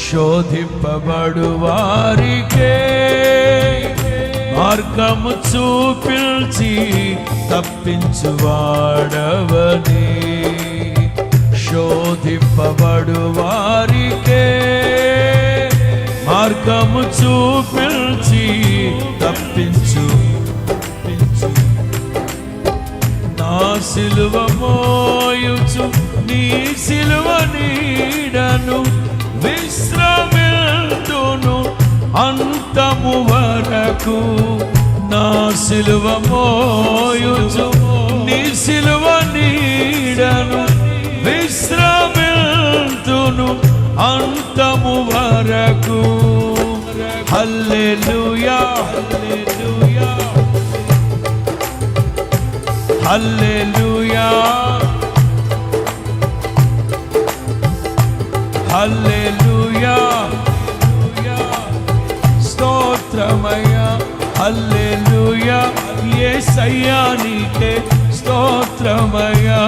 శోధింపబడు వారికే మార్గము చూపించి తప్పించువాడవని. శోధింపబడు వారికే మార్గము చూపించి తప్పించు. నా సిలువ మోయుచు నీ సిలువ నీడను విశ్రమింతును అంతము వరకు. నా సిలువ మోయుచు నీ సిలువ నీడను విశ్రమింతును అంతము వరకు. హల్లెలూయా హల్లెలూయా హల్లెలూయా హల్లెలూయా స్తోత్రమయ్యా. హల్లెలూయా యేసయ్యా నీకే స్తోత్రమయ్యా.